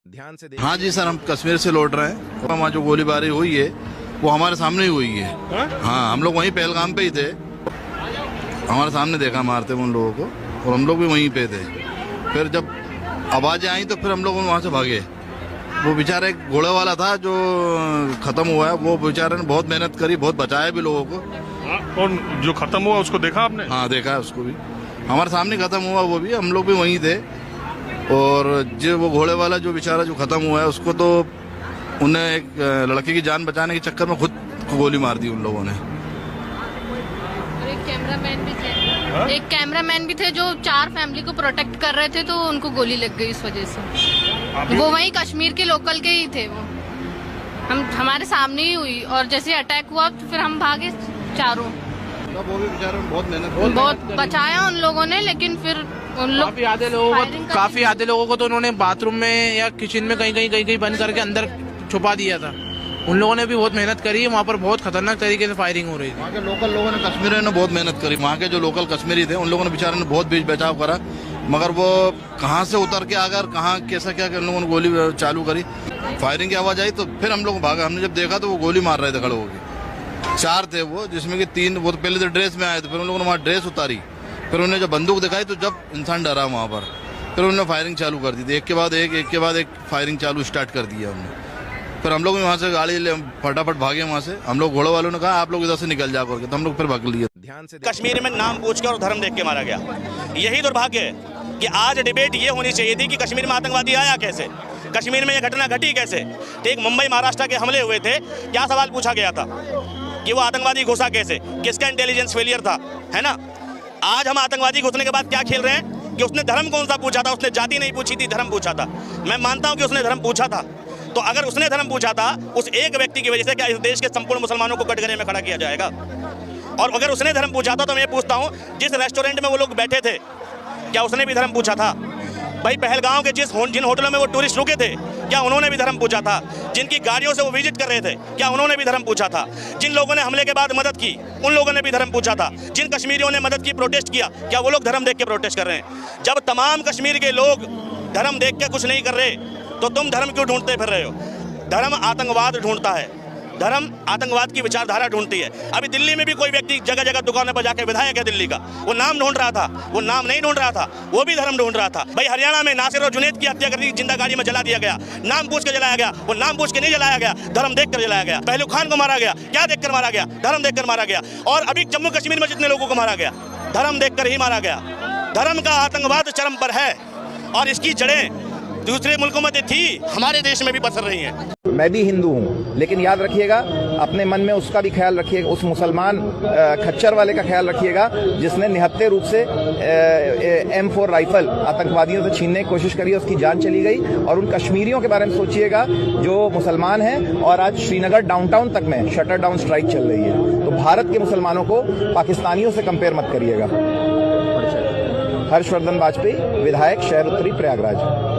ध्यान से हाँ जी सर, हम कश्मीर से लौट रहे हैं। वहाँ जो गोलीबारी हुई है वो हमारे सामने ही हुई है। हाँ, हम लोग वहीं पहलगाम पे ही थे, हमारे सामने देखा मारते हुए उन लोगों को, और हम लोग भी वहीं पे थे। फिर जब आवाज़ें आई तो फिर हम लोग वहाँ से भागे। वो बेचारा एक घोड़े वाला था जो खत्म हुआ है, वो बेचारे ने बहुत मेहनत करी, बहुत बचाया भी लोगों को। और जो खत्म हुआ उसको देखा आपने? हाँ देखा है उसको भी, हमारे सामने खत्म हुआ वो भी, हम लोग भी वहीं थे। और जो वो घोड़े वाला जो बेचारा जो खत्म हुआ है उसको तो उन्हें एक लड़के की जान बचाने के चक्कर में खुद को गोली मार दी उन लोगों ने। और एक कैमरामैन भी थे, एक कैमरामैन भी थे जो 4 फैमिली को प्रोटेक्ट कर रहे थे, तो उनको गोली लग गई इस वजह से। वो वहीं कश्मीर के लोकल के ही थे, वो हमारे सामने ही हुई, और जैसे अटैक हुआ तो फिर हम भागे चारों। वो भी बेचारे बहुत मेहनत, बहुत बचाया उन लोगों ने, लेकिन फिर उन लोग काफी आधे लोगों को तो उन्होंने बाथरूम में या किचन में कहीं बंद करके अंदर छुपा दिया था। उन लोगों ने भी बहुत मेहनत करी है, वहाँ पर बहुत खतरनाक तरीके से फायरिंग हो रही थी। वहाँ के लोकल लोगों ने, कश्मीरियों ने बहुत मेहनत करी। वहाँ के जो लोकल कश्मीरी थे उन लोगों ने बेचारे ने बहुत बीच बचाव करा, मगर वो कहाँ से उतर के अगर कहाँ कैसा क्या उन लोगों ने गोली चालू करी। फायरिंग की आवाज़ आई तो फिर हम लोग भागा। हमने जब देखा तो वो गोली मार रहे थे खड़े होकर। 4 थे वो, जिसमें कि 3 वो तो पहले तो ड्रेस में आए थे, फिर उन लोगों ने वहाँ ड्रेस उतारी, फिर उन्हें जब बंदूक दिखाई तो जब इंसान डरा वहाँ पर, फिर उन्होंने फायरिंग चालू कर दी थी। एक के बाद एक फायरिंग चालू स्टार्ट कर दिया उन्होंने। फिर हम लोग भी वहाँ से गाड़ी ले फटाफट भागे वहाँ से। हम लोग घोड़े वालों ने कहा आप लोग इधर से निकल जा करके, तो हम लोग फिर भाग लिए। ध्यान से कश्मीर में नाम पूछ के और धर्म देख के मारा गया। यही दुर्भाग्य है कि आज डिबेट ये होनी चाहिए थी कि कश्मीर में आतंकवादी आया कैसे, कश्मीर में ये घटना घटी कैसे। ठीक मुंबई महाराष्ट्र के हमले हुए थे, क्या सवाल पूछा गया था कि वो आतंकवादी घुसा कैसे, किसका इंटेलिजेंस फेलियर था, है ना। आज हम आतंकवादी घुसने के बाद क्या खेल रहे हैं कि उसने धर्म कौन सा पूछा था, उसने जाति नहीं पूछी थी, धर्म पूछा था। मैं मानता हूं कि उसने धर्म पूछा था, तो अगर उसने धर्म पूछा था उस एक व्यक्ति की वजह से क्या इस देश के संपूर्ण मुसलमानों को कटघरे में खड़ा किया जाएगा? और अगर उसने धर्म पूछा था तो मैं पूछता हूं जिस रेस्टोरेंट में वो लोग बैठे थे क्या उसने भी धर्म पूछा था? भाई पहलगांव के जिन होटलों में वो टूरिस्ट रुके थे क्या उन्होंने भी धर्म पूछा था? जिनकी गाड़ियों से वो विजिट कर रहे थे क्या उन्होंने भी धर्म पूछा था? जिन लोगों ने हमले के बाद मदद की उन लोगों ने भी धर्म पूछा था? जिन कश्मीरियों ने मदद की, प्रोटेस्ट किया, क्या वो लोग धर्म देख के प्रोटेस्ट कर रहे हैं? जब तमाम कश्मीर के लोग धर्म देख के कुछ नहीं कर रहे तो तुम धर्म क्यों ढूंढते फिर रहे हो? धर्म आतंकवाद ढूंढता है, धर्म आतंकवाद की विचारधारा ढूंढती है। अभी दिल्ली में भी कोई व्यक्ति जगह जगह दुकानों पर जाके, विधायक है दिल्ली का, वो नाम ढूंढ रहा था, वो नाम नहीं ढूंढ रहा था, वो भी धर्म ढूंढ रहा था। भाई हरियाणा में नासिर और जुनैद की हत्या कर दी, जिंदा गाड़ी में जला दिया गया, नाम पूछ के जलाया गया, वो नाम पूछ के नहीं जलाया गया, धर्म देख कर जलाया गया। पहलू खान को मारा गया, क्या देख कर मारा गया? धर्म देख कर मारा गया। और अभी जम्मू कश्मीर में जितने लोगों को मारा गया धर्म देख कर ही मारा गया। धर्म का आतंकवाद चरम पर है और इसकी जड़ें दूसरे मुल्कों में थी, हमारे देश में भी पसर रही हैं। मैं भी हिंदू हूँ, लेकिन याद रखिएगा अपने मन में उसका भी ख्याल रखिएगा, उस मुसलमान खच्चर वाले का ख्याल रखिएगा जिसने निहत्थे रूप से M4 राइफल आतंकवादियों से छीनने की कोशिश करी, उसकी जान चली गई। और उन कश्मीरियों के बारे में सोचिएगा जो मुसलमान हैं और आज श्रीनगर डाउनटाउन तक में शटर डाउन स्ट्राइक चल रही है। तो भारत के मुसलमानों को पाकिस्तानियों से कंपेयर मत करिएगा। हर्षवर्धन वाजपेयी, विधायक, शहर उत्तरी, प्रयागराज।